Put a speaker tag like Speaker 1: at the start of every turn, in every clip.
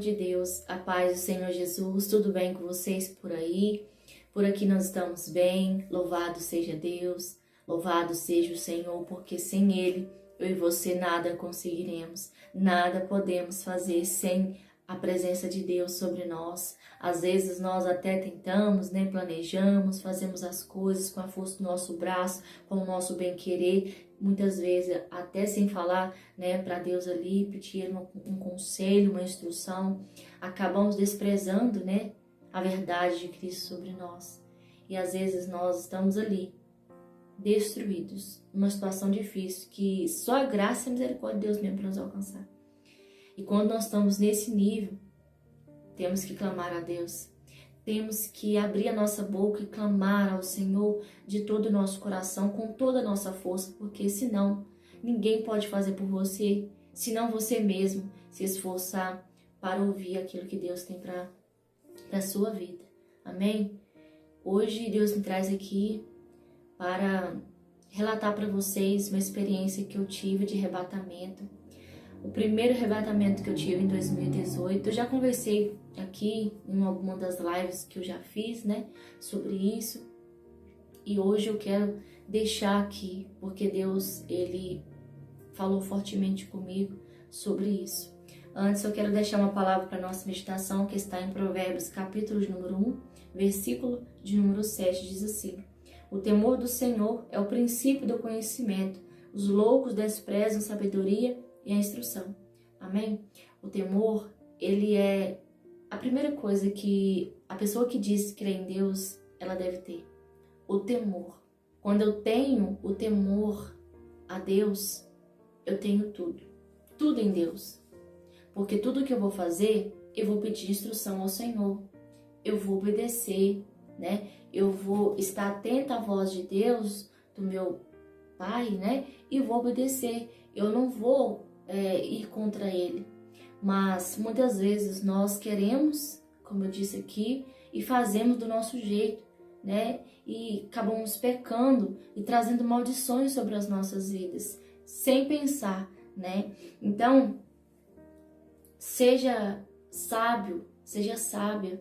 Speaker 1: de Deus, a paz do Senhor Jesus, tudo bem com vocês por aí? Por aqui nós estamos bem, louvado seja Deus, louvado seja o Senhor, porque sem Ele, eu e você nada conseguiremos, nada podemos fazer sem a presença de Deus sobre nós. Às vezes nós até tentamos, planejamos, fazemos as coisas com a força do nosso braço, com o nosso bem-querer, muitas vezes até sem falar, para Deus ali, pedir um conselho, uma instrução, acabamos desprezando, a verdade de Cristo sobre nós. E às vezes nós estamos ali, destruídos, numa situação difícil, que só a graça e a misericórdia de Deus mesmo para nos alcançar. E quando nós estamos nesse nível, temos que clamar a Deus. Temos que abrir a nossa boca e clamar ao Senhor de todo o nosso coração, com toda a nossa força, porque senão ninguém pode fazer por você, senão você mesmo se esforçar para ouvir aquilo que Deus tem para a sua vida. Amém? Hoje Deus me traz aqui para relatar para vocês uma experiência que eu tive de arrebatamento. O primeiro arrebatamento que eu tive em 2018, eu já conversei aqui em alguma das lives que eu já fiz, sobre isso. E hoje eu quero deixar aqui, porque Deus, Ele falou fortemente comigo sobre isso. Antes eu quero deixar uma palavra para nossa meditação, que está em Provérbios, capítulo de número 1, versículo de número 7, diz assim: O temor do Senhor é o princípio do conhecimento, os loucos desprezam a sabedoria e a instrução. Amém? O temor, ele é a primeira coisa que a pessoa que diz crer em Deus, ela deve ter. O temor. Quando eu tenho o temor a Deus, eu tenho tudo. Tudo em Deus. Porque tudo que eu vou fazer, eu vou pedir instrução ao Senhor. Eu vou obedecer, Eu vou estar atenta à voz de Deus, do meu Pai, E vou obedecer. Eu não vou ir contra Ele. Mas muitas vezes nós queremos, como eu disse aqui, e fazemos do nosso jeito, E acabamos pecando e trazendo maldições sobre as nossas vidas, sem pensar, Então, seja sábio, seja sábia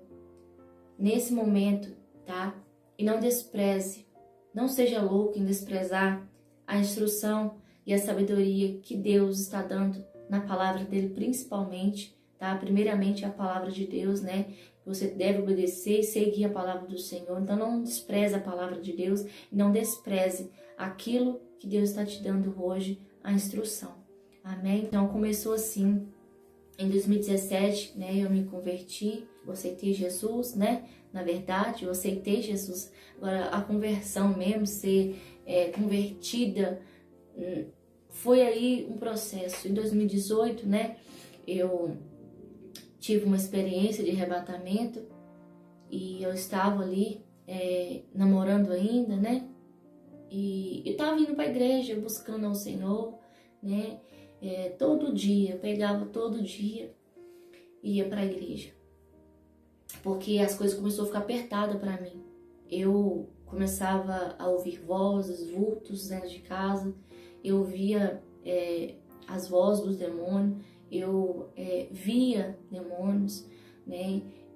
Speaker 1: nesse momento, tá? E não despreze, não seja louco em desprezar a instrução e a sabedoria que Deus está dando na palavra dele, principalmente, tá? Primeiramente a palavra de Deus, Você deve obedecer e seguir a palavra do Senhor. Então não despreze a palavra de Deus e não despreze aquilo que Deus está te dando hoje, a instrução. Amém? Então começou assim, em 2017, eu me converti, eu aceitei Jesus, Na verdade, eu aceitei Jesus. Agora, a conversão mesmo, ser convertida, foi aí um processo. Em 2018, eu tive uma experiência de arrebatamento e eu estava ali namorando ainda, E eu estava indo para a igreja, buscando ao Senhor, todo dia, pegava todo dia e ia para a igreja. Porque as coisas começaram a ficar apertadas para mim. Eu começava a ouvir vozes, vultos dentro de casa. Eu via as vozes dos demônios. Eu via demônios,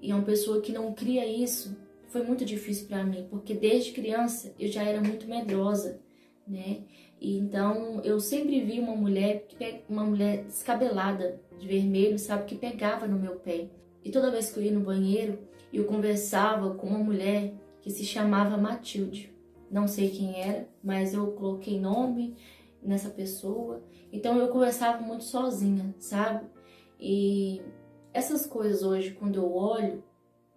Speaker 1: E uma pessoa que não cria isso foi muito difícil para mim, porque desde criança eu já era muito medrosa, E então eu sempre vi uma mulher descabelada de vermelho, sabe, que pegava no meu pé. E toda vez que eu ia no banheiro, eu conversava com uma mulher que se chamava Matilde. Não sei quem era, mas eu coloquei nome nessa pessoa. Então eu conversava muito sozinha, sabe? E essas coisas hoje, quando eu olho,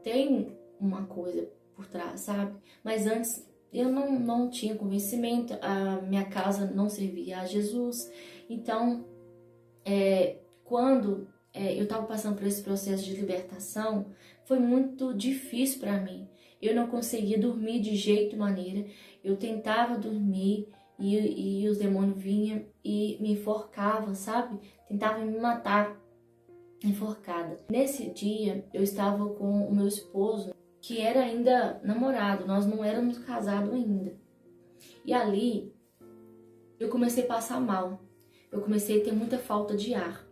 Speaker 1: tem uma coisa por trás, sabe? Mas antes eu não tinha conhecimento, a minha casa não servia a Jesus. Então, quando eu estava passando por esse processo de libertação, foi muito difícil para mim. Eu não conseguia dormir de jeito maneira. Eu tentava dormir e os demônios vinham e me enforcavam, sabe? Tentavam me matar enforcada. Nesse dia, eu estava com o meu esposo, que era ainda namorado. Nós não éramos casados ainda. E ali, eu comecei a passar mal. Eu comecei a ter muita falta de ar.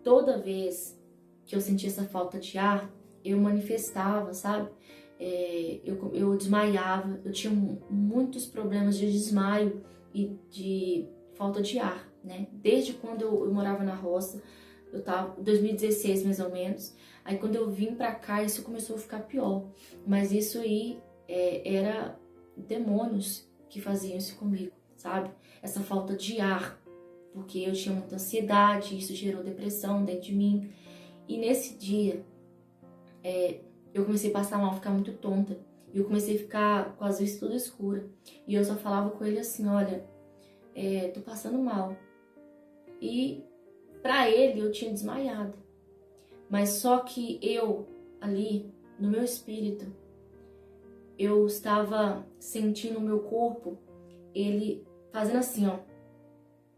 Speaker 1: Toda vez que eu sentia essa falta de ar, eu manifestava, sabe? Eu desmaiava, eu tinha muitos problemas de desmaio e de falta de ar, né? Desde quando eu morava na roça, eu tava em 2016 mais ou menos. Aí quando eu vim pra cá, isso começou a ficar pior. Mas isso aí era demônios que faziam isso comigo, sabe? Essa falta de ar, porque eu tinha muita ansiedade, isso gerou depressão dentro de mim. E nesse dia, eu comecei a passar mal, ficar muito tonta. E eu comecei a ficar com as vistas tudo escura. E eu só falava com ele assim, olha, tô passando mal. E pra ele eu tinha desmaiado. Mas só que eu, ali, no meu espírito, eu estava sentindo o meu corpo, ele fazendo assim, ó,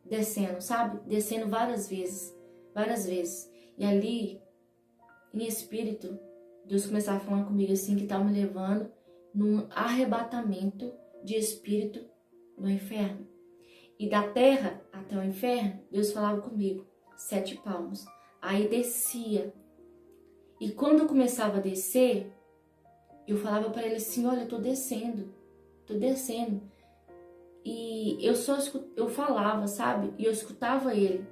Speaker 1: descendo, sabe? Descendo várias vezes, várias vezes. E ali, em espírito, Deus começava a falar comigo assim, que estava me levando num arrebatamento de espírito no inferno. E da terra até o inferno, Deus falava comigo, 7 palmos. Aí descia. E quando eu começava a descer, eu falava para ele assim, olha, eu tô descendo. E eu falava, sabe? E eu escutava ele.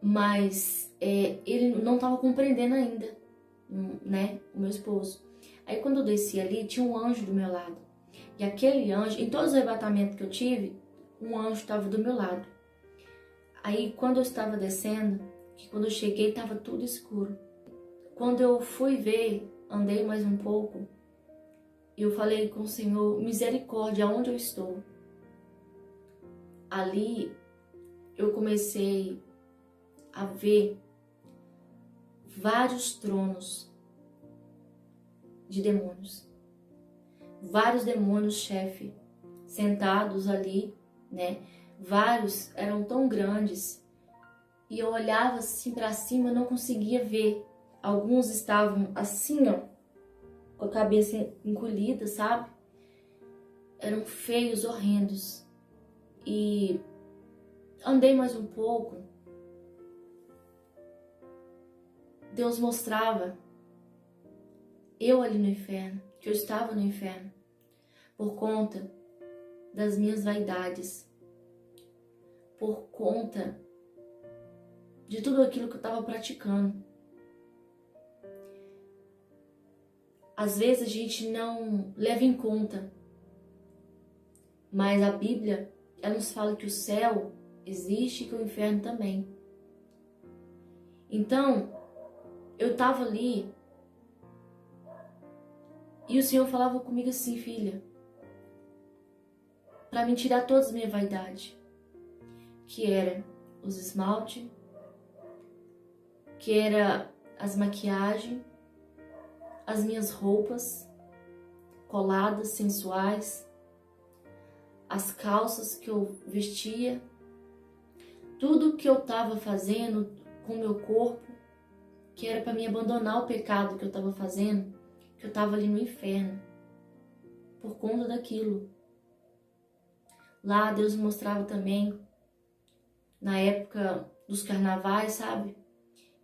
Speaker 1: Mas ele não estava compreendendo ainda, né? O meu esposo. Aí quando eu desci ali, tinha um anjo do meu lado. E aquele anjo, em todos os arrebatamentos que eu tive, um anjo estava do meu lado. Aí quando eu estava descendo, que quando eu cheguei estava tudo escuro. Quando eu fui ver, andei mais um pouco, eu falei com o Senhor, misericórdia, aonde eu estou? Ali eu comecei a ver vários tronos de demônios. Vários demônios, chefe, sentados ali, né? Vários eram tão grandes. E eu olhava assim para cima, não conseguia ver. Alguns estavam assim, ó, com a cabeça encolhida, sabe? Eram feios, horrendos. E andei mais um pouco. Deus mostrava eu ali no inferno, que eu estava no inferno, por conta das minhas vaidades, por conta de tudo aquilo que eu estava praticando. Às vezes a gente não leva em conta, mas a Bíblia, ela nos fala que o céu existe e que o inferno também. Então, eu estava ali e o Senhor falava comigo assim, filha, para me tirar todas as minhas vaidades, que era os esmalte, que era as maquiagens, as minhas roupas coladas, sensuais, as calças que eu vestia, tudo que eu estava fazendo com o meu corpo, que era para me abandonar o pecado que eu estava fazendo, que eu estava ali no inferno, por conta daquilo. Lá Deus me mostrava também, na época dos carnavais, sabe?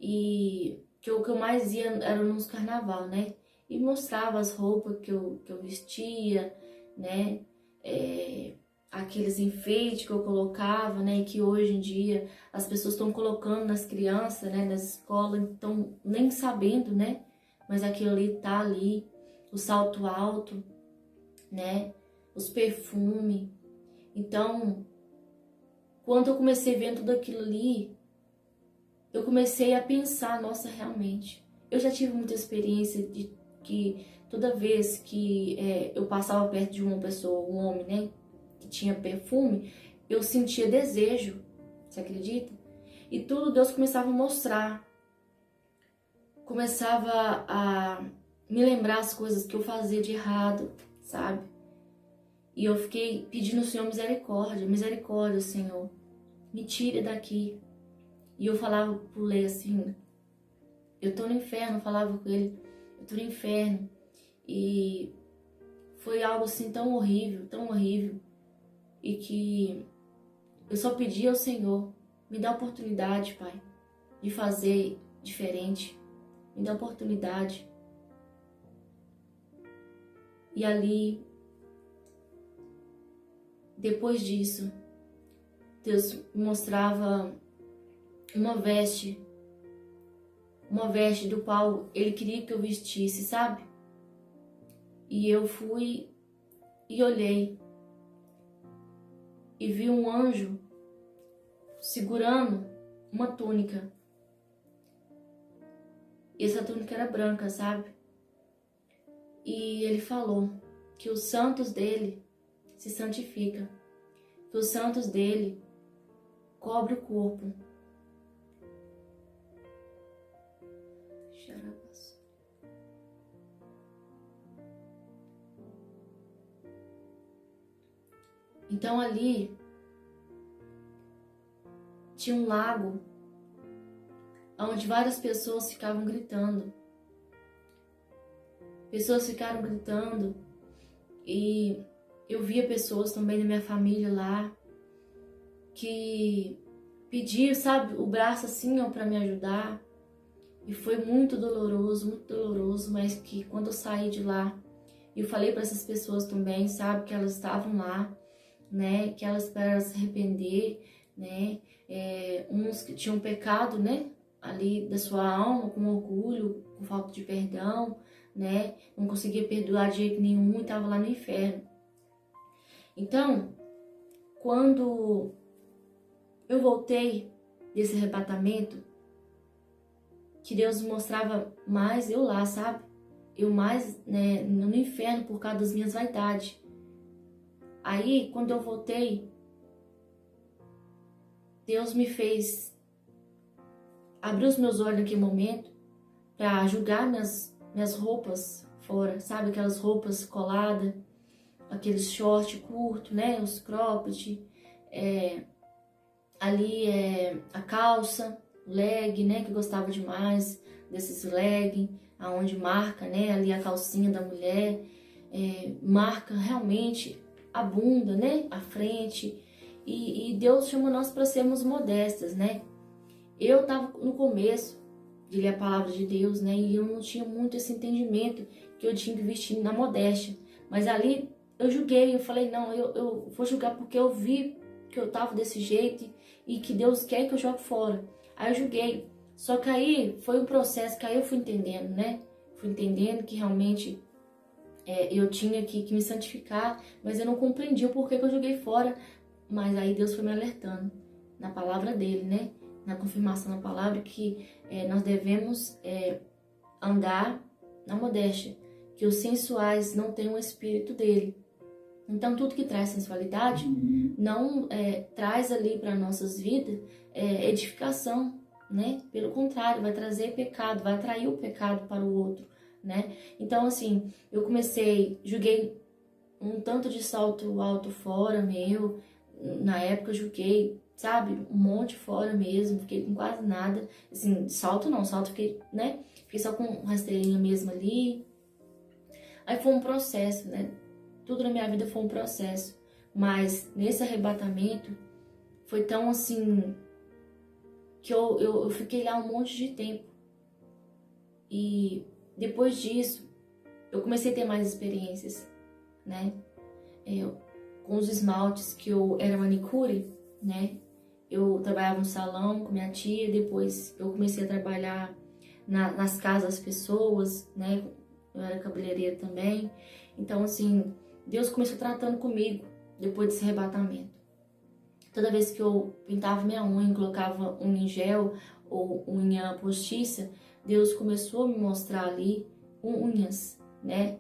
Speaker 1: E que o que eu mais ia era nos carnaval, né? E mostrava as roupas que eu vestia, né? Aqueles enfeites que eu colocava, né? Que hoje em dia as pessoas estão colocando nas crianças, né? Nas escolas, então nem sabendo, né? Mas aquilo ali tá ali, o salto alto, né? Os perfumes. Então, quando eu comecei vendo tudo aquilo ali, eu comecei a pensar, nossa, realmente, eu já tive muita experiência de que toda vez que eu passava perto de uma pessoa, um homem, né, que tinha perfume, eu sentia desejo, você acredita? E tudo Deus começava a mostrar, começava a me lembrar as coisas que eu fazia de errado, sabe? E eu fiquei pedindo ao Senhor misericórdia, misericórdia, Senhor, me tire daqui. E eu falava pro Lê assim, eu tô no inferno, eu falava com ele, eu tô no inferno. E foi algo assim tão horrível, e que eu só pedi ao Senhor, me dá a oportunidade, Pai, de fazer diferente, me dá oportunidade. E ali, depois disso, Deus me mostrava uma veste do qual Ele queria que eu vestisse, sabe? E eu fui e olhei e vi um anjo segurando uma túnica. E essa túnica era branca, sabe? E ele falou que os santos dele se santificam, que os santos dele cobrem o corpo. Então ali tinha um lago onde várias pessoas ficavam gritando. Pessoas ficaram gritando e eu via pessoas também da minha família lá que pediam, sabe, o braço assim, ó, para me ajudar. E foi muito doloroso, mas que quando eu saí de lá, eu falei para essas pessoas também, sabe, que elas estavam lá, né, que elas para se arrepender, né, uns que tinham pecado, né, ali da sua alma, com orgulho, com falta de perdão, né, não conseguia perdoar de jeito nenhum e estava lá no inferno. Então, quando eu voltei desse arrebatamento, que Deus me mostrava mais eu lá, sabe? Eu mais, né, no inferno por causa das minhas vaidades. Aí, quando eu voltei, Deus me fez abrir os meus olhos naquele momento para julgar minhas roupas fora, sabe? Aquelas roupas coladas, aqueles short curto, né? Os cropped, a calça, o leg, né? Que eu gostava demais desses leg, aonde marca, né? Ali a calcinha da mulher, marca realmente a bunda, né? A frente. E Deus chama nós para sermos modestas, né? Eu estava no começo de ler a palavra de Deus, né? E eu não tinha muito esse entendimento que eu tinha que vestir na modéstia. Mas ali eu julguei, eu falei, não, eu vou julgar porque eu vi que eu tava desse jeito e que Deus quer que eu jogue fora. Aí eu julguei. Só que aí foi um processo que aí eu fui entendendo, né? Fui entendendo que realmente eu tinha que me santificar, mas eu não compreendi o porquê que eu joguei fora. Mas aí Deus foi me alertando na palavra dele, né? Na confirmação da palavra que nós devemos andar na modéstia, que os sensuais não têm o espírito dele. Então tudo que traz sensualidade não traz ali para nossas vidas edificação, né? Pelo contrário, vai trazer pecado, vai atrair o pecado para o outro, né? Então assim, eu julguei um tanto de salto alto fora meu, na época eu julguei, sabe, um monte fora mesmo, fiquei com quase nada, assim, salto fiquei, né? Fiquei só com rasteirinha mesmo ali. Aí foi um processo, né? Tudo na minha vida foi um processo, mas nesse arrebatamento foi tão assim que eu fiquei lá um monte de tempo. E depois disso, eu comecei a ter mais experiências, né? Com os esmaltes, que eu era manicure, né? Eu trabalhava no salão com minha tia, depois eu comecei a trabalhar nas casas das pessoas, né? Eu era cabeleireira também. Então, assim, Deus começou tratando comigo depois desse arrebatamento. Toda vez que eu pintava minha unha, colocava unha em gel ou unha postiça, Deus começou a me mostrar ali unhas, né?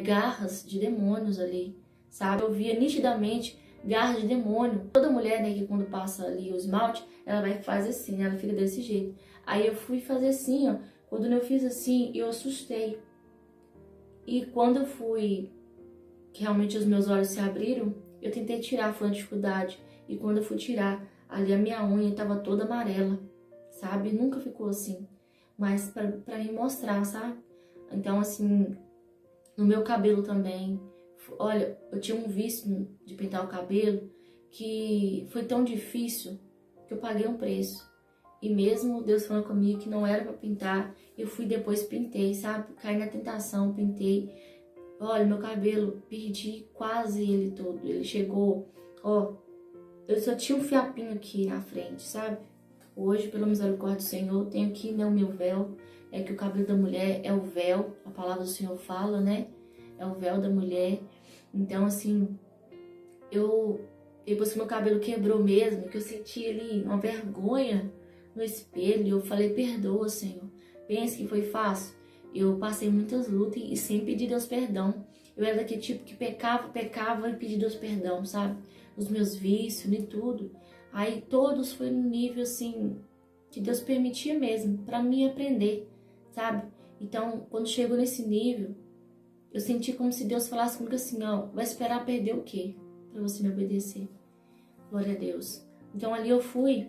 Speaker 1: Garras de demônios ali, sabe? Eu via nitidamente garras de demônio. Toda mulher, né, que quando passa ali o esmalte, ela vai fazer assim, né? Ela fica desse jeito. Aí eu fui fazer assim, ó. Quando eu fiz assim, eu assustei. E quando eu fui, que realmente os meus olhos se abriram, eu tentei tirar, foi uma dificuldade. E quando eu fui tirar, ali a minha unha estava toda amarela, sabe? Nunca ficou assim. Mas pra me mostrar, sabe? Então, assim, no meu cabelo também. Olha, eu tinha um vício de pintar o cabelo que foi tão difícil que eu paguei um preço. E mesmo Deus falando comigo que não era pra pintar, eu fui depois pintei, sabe? Caí na tentação, pintei. Olha, meu cabelo, perdi quase ele todo. Ele chegou, ó, eu só tinha um fiapinho aqui na frente, sabe? Hoje, pela misericórdia do Senhor, eu tenho aqui, né, o meu véu. É que o cabelo da mulher é o véu, a palavra do Senhor fala, né? É o véu da mulher. Então, assim, depois que meu cabelo quebrou mesmo, que eu senti ali uma vergonha no espelho, eu falei, perdoa, Senhor. Pensa que foi fácil. Eu passei muitas lutas e sempre pedi Deus perdão. Eu era daquele tipo que pecava e pedi Deus perdão, sabe? Os meus vícios e tudo. Aí todos foi no nível, assim, que Deus permitia mesmo, pra mim aprender, sabe? Então, quando chegou nesse nível, eu senti como se Deus falasse comigo assim, ó, vai esperar perder o quê? Pra você me obedecer. Glória a Deus. Então ali eu fui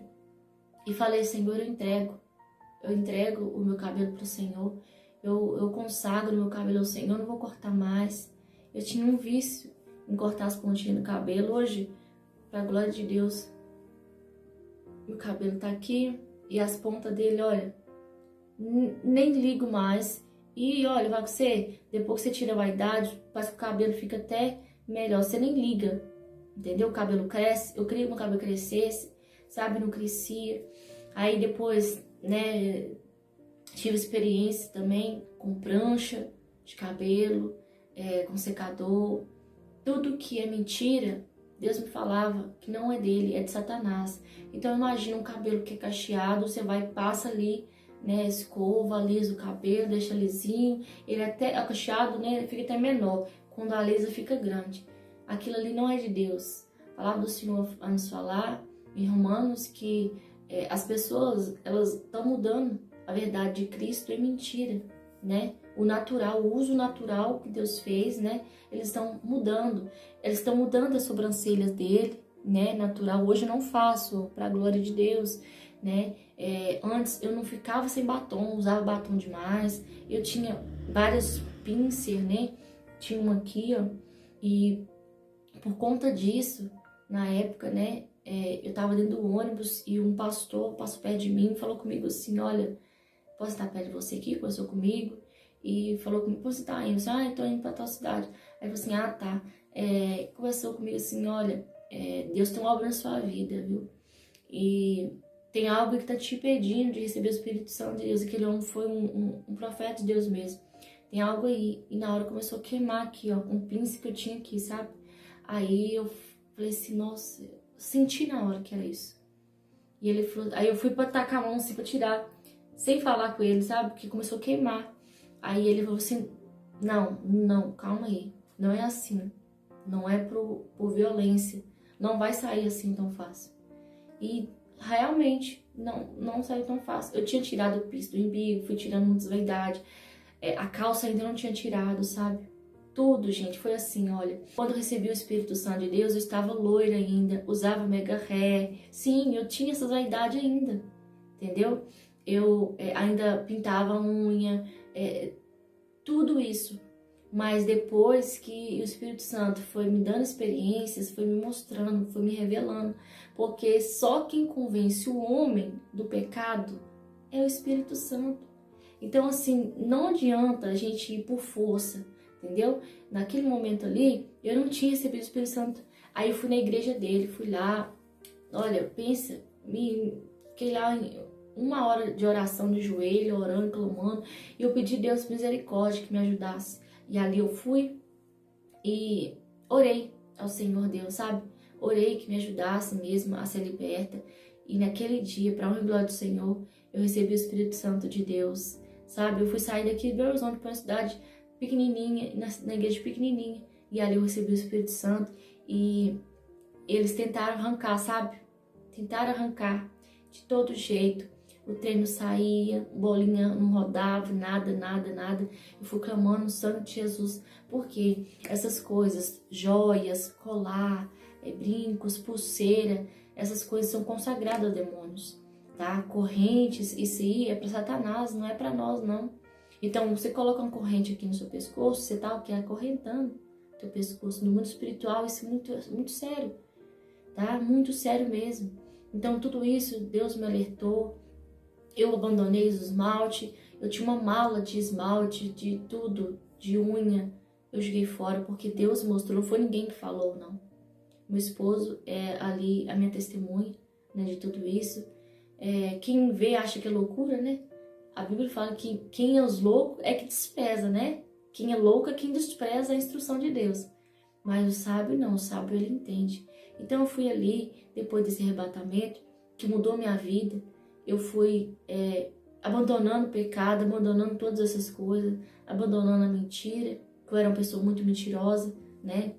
Speaker 1: e falei, Senhor, eu entrego o meu cabelo pro Senhor, eu consagro o meu cabelo ao Senhor, eu não vou cortar mais. Eu tinha um vício em cortar as pontinhas do cabelo. Hoje, pra glória de Deus, meu cabelo tá aqui e as pontas dele, olha, nem ligo mais. E olha, vai você, depois que você tira a vaidade, parece que o cabelo fica até melhor, você nem liga, entendeu? O cabelo cresce, eu queria que meu cabelo crescesse, sabe, não crescia. Aí depois, né, tive experiência também com prancha de cabelo, com secador. Tudo que é mentira, Deus me falava que não é dele, é de Satanás. Então imagina um cabelo que é cacheado, você vai, passa ali, né, escova, alisa o cabelo, deixa lisinho, ele até, cacheado, né, ele fica até menor, quando alisa fica grande. Aquilo ali não é de Deus. A palavra do Senhor vai nos falar em Romanos que as pessoas, elas estão mudando a verdade de Cristo em mentira, né? O natural, o uso natural que Deus fez, né? Eles estão mudando as sobrancelhas dele, né? Natural. Hoje eu não faço, para a glória de Deus, né? Antes eu não ficava sem batom, usava batom demais. Eu tinha várias pincer, né? Tinha uma aqui, ó, e por conta disso, na época, né? Eu tava dentro do ônibus e um pastor passou perto de mim e falou comigo assim, olha, posso estar perto de você aqui? Conversou comigo e falou comigo, pô, você tá indo? Eu disse, eu tô indo pra tal cidade. Aí ele falou assim, tá. Conversou comigo assim, olha, Deus tem uma obra na sua vida, viu? E tem algo que tá te impedindo de receber o Espírito Santo de Deus. Aquele homem foi um profeta de Deus mesmo. Tem algo aí. E na hora começou a queimar aqui, ó, com o pince que eu tinha aqui, sabe? Aí eu falei assim, nossa, senti na hora que era isso. E ele falou, aí eu fui pra tacar a mão assim, pra tirar, sem falar com ele, sabe? Porque começou a queimar. Aí ele falou assim, não, calma aí. Não é assim. Não é por violência. Não vai sair assim tão fácil. E realmente, não saiu tão fácil. Eu tinha tirado o piso do umbigo, fui tirando muitas vaidades. A calça ainda não tinha tirado, sabe? Tudo, gente, foi assim, olha. Quando eu recebi o Espírito Santo de Deus, eu estava loira ainda, usava mega hair. Sim, eu tinha essas vaidades ainda, entendeu? Eu ainda pintava a unha, tudo isso. Mas depois que o Espírito Santo foi me dando experiências, foi me mostrando, foi me revelando. Porque só quem convence o homem do pecado é o Espírito Santo. Então, assim, não adianta a gente ir por força, entendeu? Naquele momento ali, eu não tinha recebido o Espírito Santo. Aí eu fui na igreja dele, fui lá, olha, pensa, fiquei lá 1 hora de oração de joelho, orando, clamando, e eu pedi a Deus misericórdia que me ajudasse. E ali eu fui e orei ao Senhor Deus, sabe? Orei que me ajudasse mesmo a ser liberta. E naquele dia, para a honra e glória do Senhor, eu recebi o Espírito Santo de Deus, sabe? Eu fui sair daqui de Belo Horizonte para uma cidade pequenininha, na igreja pequenininha. E ali eu recebi o Espírito Santo e eles tentaram arrancar, sabe? Tentaram arrancar de todo jeito. O trem não saía, bolinha não rodava, nada. Eu fui clamando o sangue de Jesus. Porque essas coisas, joias, colar, brincos, pulseira, essas coisas são consagradas a demônios, tá? Correntes, isso aí é para Satanás, não é para nós, não. Então, você coloca uma corrente aqui no seu pescoço, você tá o quê? Acorrentando teu pescoço. No mundo espiritual, isso é muito sério, tá? Muito sério mesmo. Então, tudo isso, Deus me alertou. Eu abandonei o esmalte, eu tinha uma mala de esmalte, de tudo, de unha. Eu joguei fora porque Deus mostrou, não foi ninguém que falou, não. Meu esposo é ali a minha testemunha, né, de tudo isso. Quem vê acha que é loucura, né? A Bíblia fala que quem é os loucos é que despreza, né? Quem é louco é quem despreza a instrução de Deus. Mas o sábio não, o sábio ele entende. Então eu fui ali, depois desse arrebatamento, que mudou minha vida. Eu fui abandonando o pecado, abandonando todas essas coisas, abandonando a mentira, que eu era uma pessoa muito mentirosa, né?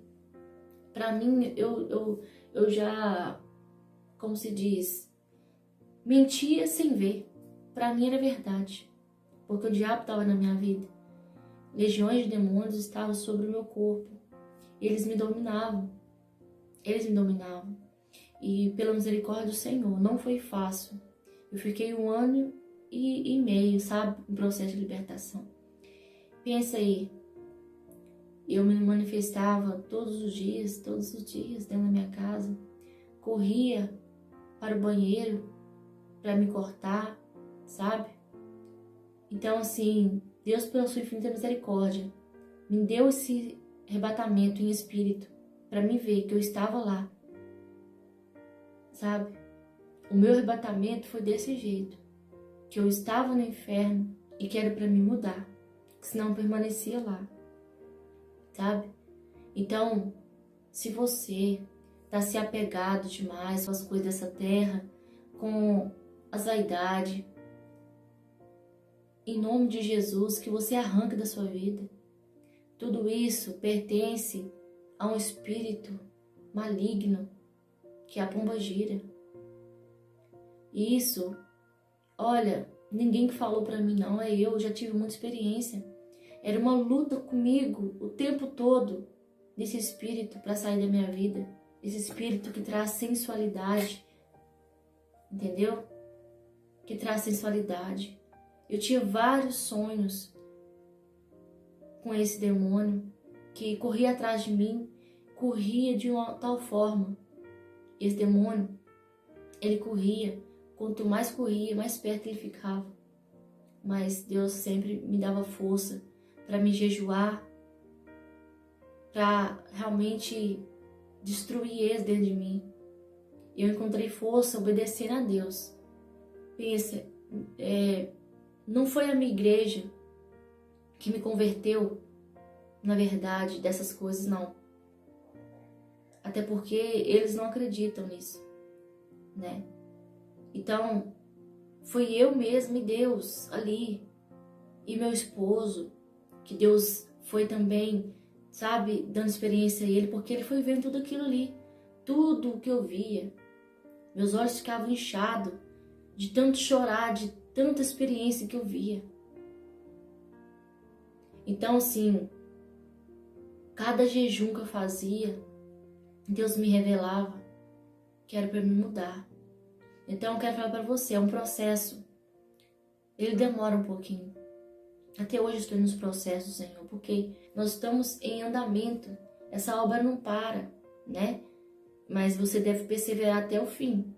Speaker 1: Pra mim, eu já, como se diz, mentia sem ver. Pra mim era verdade, porque o diabo estava na minha vida. Legiões de demônios estavam sobre o meu corpo. Eles me dominavam. Eles me dominavam. E pela misericórdia do Senhor, não foi fácil. Eu fiquei 1 ano e meio, sabe, em processo de libertação. Pensa aí, eu me manifestava todos os dias, dentro da minha casa. Corria para o banheiro para me cortar, sabe? Então, assim, Deus, pela sua infinita misericórdia, me deu esse arrebatamento em espírito para me ver que eu estava lá, sabe? O meu arrebatamento foi desse jeito, que eu estava no inferno e que era para me mudar, senão eu permanecia lá, sabe? Então, se você está se apegado demais com as coisas dessa terra, com as vaidades, em nome de Jesus, que você arranque da sua vida. Tudo isso pertence a um espírito maligno, que é a pombagira. E isso, olha, ninguém que falou pra mim não, eu já tive muita experiência. Era uma luta comigo o tempo todo, desse espírito para sair da minha vida. Esse espírito que traz sensualidade, entendeu? Que traz sensualidade. Eu tinha vários sonhos com esse demônio que corria atrás de mim, corria de uma tal forma. Esse demônio, ele corria, quanto mais corria, mais perto ele ficava. Mas Deus sempre me dava força para me jejuar, para realmente destruir eles dentro de mim. Eu encontrei força obedecendo a Deus. Pensa, não foi a minha igreja que me converteu, na verdade, dessas coisas, não. Até porque eles não acreditam nisso, né? Então, foi eu mesma e Deus ali, e meu esposo, que Deus foi também, sabe, dando experiência a ele, porque ele foi vendo tudo aquilo ali, tudo o que eu via. Meus olhos ficavam inchados de tanto chorar, de tanta experiência que eu via. Então, assim, cada jejum que eu fazia, Deus me revelava que era para me mudar. Então, eu quero falar para você, é um processo. Ele demora um pouquinho. Até hoje eu estou nos processos, Senhor, porque nós estamos em andamento. Essa obra não para, né? Mas você deve perseverar até o fim.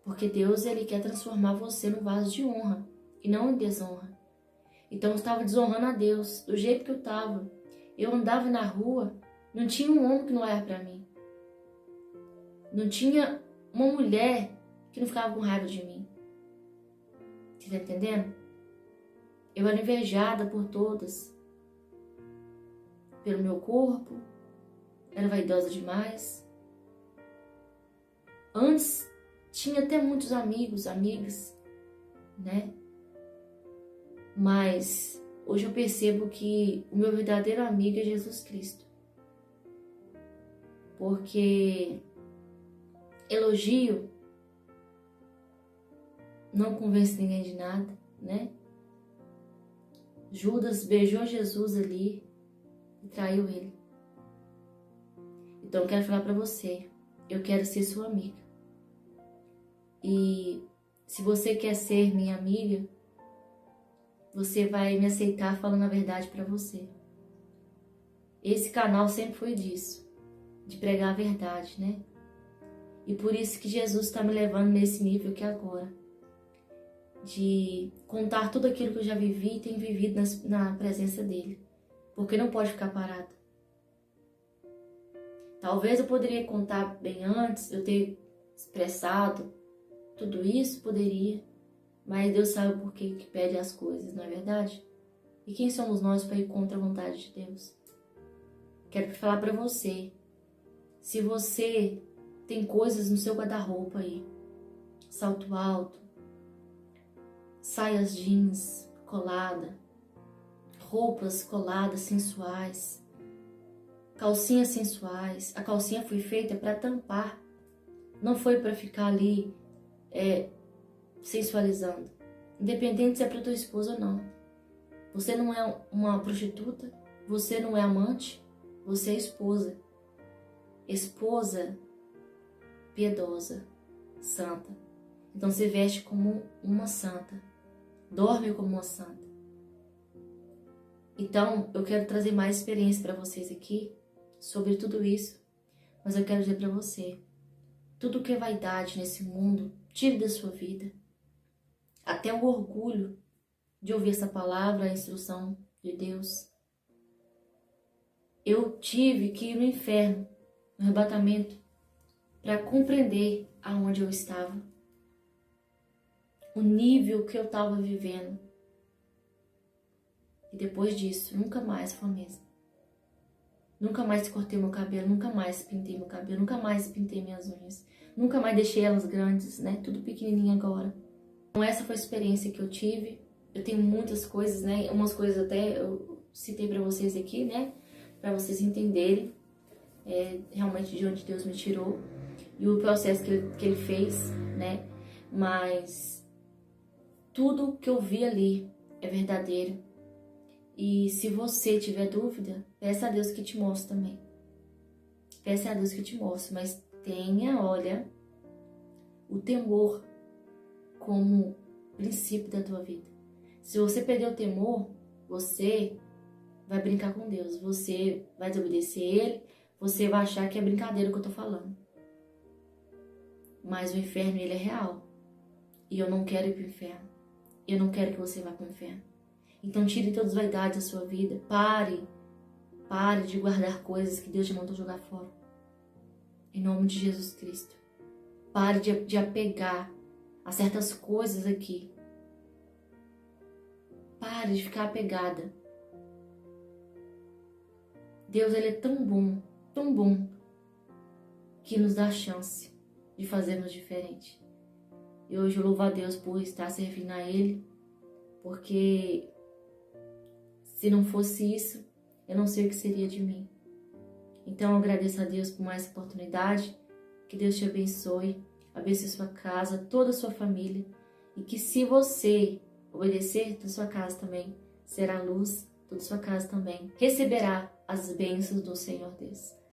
Speaker 1: Porque Deus, Ele quer transformar você no vaso de honra e não em desonra. Então eu estava desonrando a Deus do jeito que eu estava. Eu andava na rua, não tinha um homem que não olhava para mim. Não tinha uma mulher que não ficava com raiva de mim. Você tá entendendo? Eu era invejada por todas. Pelo meu corpo, era vaidosa demais. Antes, tinha até muitos amigos, amigas, né? Mas hoje eu percebo que o meu verdadeiro amigo é Jesus Cristo. Porque elogio não convence ninguém de nada, né? Judas beijou Jesus ali e traiu ele. Então eu quero falar para você, eu quero ser sua amiga. E se você quer ser minha amiga, você vai me aceitar falando a verdade para você. Esse canal sempre foi disso, de pregar a verdade, né? E por isso que Jesus está me levando nesse nível aqui agora, de contar tudo aquilo que eu já vivi e tenho vivido na presença dele, porque não pode ficar parado. Talvez eu poderia contar bem antes, eu ter expressado tudo isso, poderia, mas Deus sabe o porquê que pede as coisas, não é verdade? E quem somos nós para ir contra a vontade de Deus? Quero falar para você, se você tem coisas no seu guarda-roupa aí, salto alto, saias jeans colada, roupas coladas sensuais, calcinhas sensuais, a calcinha foi feita para tampar, não foi para ficar ali sensualizando, independente se é para tua esposa ou não. Você não é uma prostituta, você não é amante, você é esposa. Esposa piedosa, santa. Então se veste como uma santa, dorme como uma santa. Então eu quero trazer mais experiência para vocês aqui sobre tudo isso, mas eu quero dizer para você, tudo que é vaidade nesse mundo, tire da sua vida. Até o orgulho de ouvir essa palavra, a instrução de Deus. Eu tive que ir no inferno, no arrebatamento, para compreender aonde eu estava, o nível que eu estava vivendo. E depois disso, nunca mais foi a mesma. Nunca mais cortei meu cabelo, nunca mais pintei meu cabelo, nunca mais pintei minhas unhas, nunca mais deixei elas grandes, né? Tudo pequenininho agora. Então essa foi a experiência que eu tive. Eu tenho muitas coisas, né? Umas coisas até eu citei para vocês aqui, né? Para vocês entenderem realmente de onde Deus me tirou e o processo que ele fez, né? Mas tudo que eu vi ali é verdadeiro. E se você tiver dúvida, peça a Deus que te mostre também. Peça a Deus que te mostre, mas tenha, olha, o temor como princípio da tua vida. Se você perder o temor, você vai brincar com Deus, você vai desobedecer Ele, você vai achar que é brincadeira o que eu tô falando. Mas o inferno, ele é real. E eu não quero ir pro inferno. Eu não quero que você vá pro inferno. Então tire todas as vaidades da sua vida. Pare de guardar coisas que Deus te mandou jogar fora. Em nome de Jesus Cristo. Pare de apegar a certas coisas aqui. Pare de ficar apegada. Deus, ele é tão bom, que nos dá a chance de fazermos diferente. E hoje eu louvo a Deus por estar servindo a Ele, porque se não fosse isso, eu não sei o que seria de mim. Então eu agradeço a Deus por mais oportunidade, que Deus te abençoe sua casa, toda a sua família, e que se você obedecer, toda a sua casa também será luz, toda a sua casa também receberá as bênçãos do Senhor Deus.